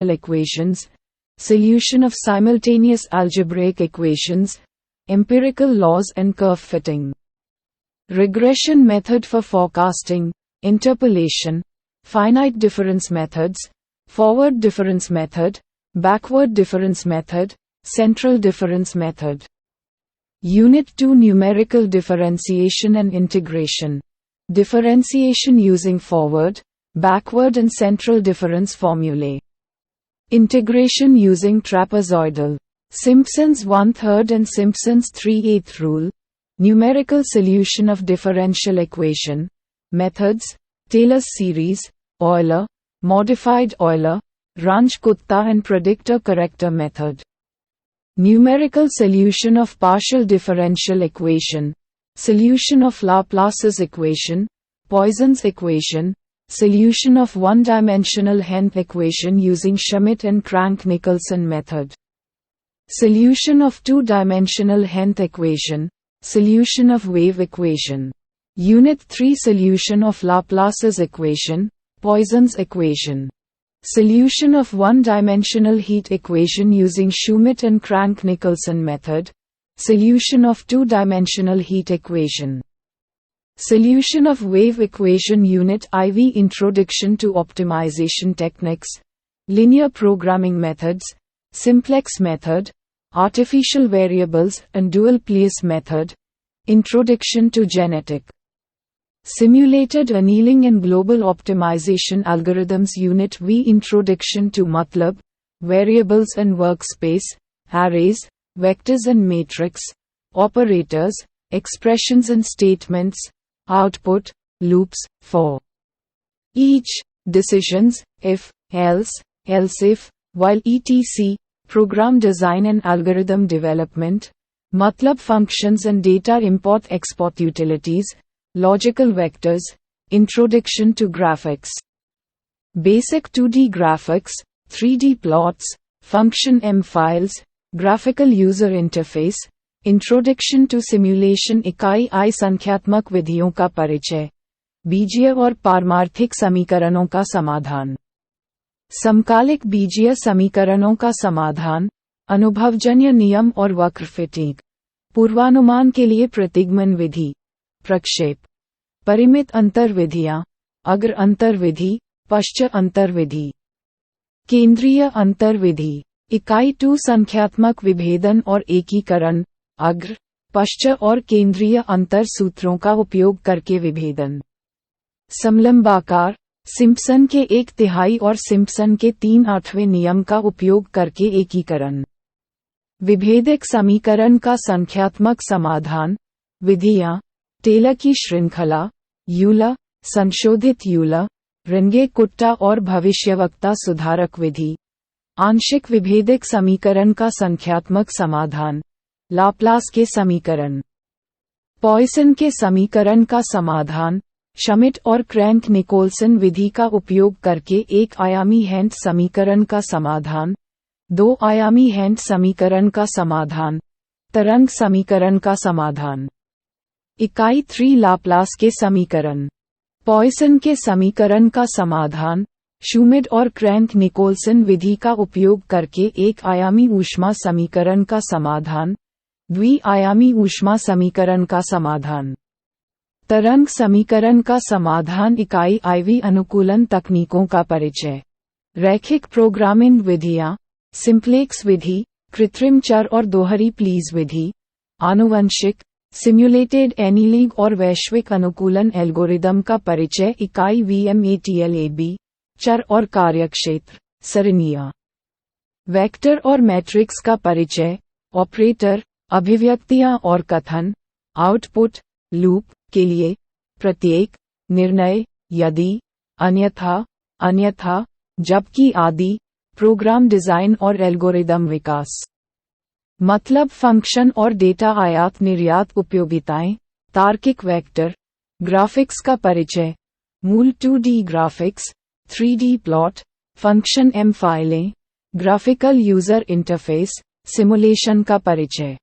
equations, solution of simultaneous algebraic equations, empirical laws and curve fitting. Regression method for forecasting, interpolation, finite difference methods, forward difference method, backward difference method, central difference method. Unit 2 Numerical differentiation and integration. Differentiation using forward, backward and central difference formulae. Integration using trapezoidal, Simpson's 1/3 and Simpson's 3/8 rule. Numerical solution of differential equation. Methods: Taylor's series, Euler, modified Euler, Runge-Kutta and predictor-corrector method. Numerical solution of partial differential equation. Solution of Laplace's equation, Poisson's equation. Solution of one-dimensional Hempel equation using Schmidt and Crank-Nicolson method. Solution of two-dimensional Hempel equation. Solution of wave equation. Unit 3 Solution of Laplace's equation, Poisson's equation. Solution of one-dimensional heat equation using Schmidt and Crank-Nicolson method. Solution of two-dimensional heat equation. Solution of wave equation. Unit IV Introduction to optimization techniques, linear programming methods, simplex method, artificial variables and dual place method. Introduction to genetic. Simulated annealing and global optimization algorithms. Unit V Introduction to MATLAB, variables and workspace, arrays, vectors and matrix, operators, expressions and statements, output, loops, for each, decisions, if, else, else-if, while etc., program design and algorithm development, MATLAB functions and data import-export utilities, logical vectors, introduction to graphics. Basic 2D graphics, 3D plots, function M files, graphical user interface, introduction to simulation. इकाई आई संख्यात्मक विधियों का परिचय, बीजीय और पारमार्थिक समीकरणों का समाधान। समकालिक बीजीय समीकरणों का समाधान, अनुभवजन्य नियम और वक्र फिटिंग, पूर्वानुमान के लिए प्रतिगमन विधि, प्रक्षेप, परिमित अंतर विधियां, अग्र अंतर विधि, पश्च अंतर विधि, केंद्रीय अंतर विधि। इकाई 2 संख्यात्मक विभेदन और एकीकरण, अग्र, पश्च और केंद्रीय अंतर सूत्रों का उपयोग करके विभेदन। समलंबाकार, सिम्पसन के 1/3 और सिम्पसन के 3/8वें नियम का उपयोग करके एकीकरण। विभेदक समीकरण का संख्यात्मक समाधान, विधियां, टेलर की श्रृंखला, यूलर, संशोधित यूलर, रिंगे-कुट्टा और भविष्यवक्ता सुधारक विधि। आंशिक विभेदक समीकरण का संख्यात्मक समाधान, लाप्लास के समीकरण। पॉइसन के समीकरण का समाधान, श्मिट और क्रैंक-निकोल्सन विधि का उपयोग करके एक आयामी हेंट समीकरण का समाधान, 2 आयामी हेंट समीकरण का समाधान, तरंग समीकरण का समाधान। इकाई 3 लाप्लास के समीकरण। पॉइसन के समीकरण का समाधान, श्मिट और क्रैंक-निकोल्सन विधि का उपयोग करके एक आयामी ऊष्मा समीकरण का समाधान, द्वि-आयामी ऊष्मा समीकरण का समाधान। तरंग समीकरण का समाधान। इकाई IV अनुकूलन तकनीकों का परिचय, रैखिक प्रोग्रामिंग विधियां, सिंप्लेक्स विधि, कृत्रिम चर और दोहरी प्लीज विधि, आनुवंशिक, सिम्युलेटेड एनीलिंग और वैश्विक अनुकूलन एल्गोरिदम का परिचय। इकाई VMATLAB, चर और कार्यक्षेत्र, सरणियां, वेक्टर और मैट्रिक्स का परिचय, ऑपरेटर, अभिव्यक्तियां और कथन, आउटपुट, लूप, के लिए, प्रत्येक, निर्णय, यदि, अन्यथा, अन्यथा, जबकि आदि, प्रोग्राम डिजाइन और एल्गोरिदम विकास। मतलब फंक्शन और डेटा आयात निर्यात उपयोगिताएं, तार्किक वेक्टर, ग्राफिक्स का परिचय, मूल 2D graphics, 3D plot, function M फाइलें, ग्राफिकल यूजर इंटरफेस, सिमुलेशन का परिचय।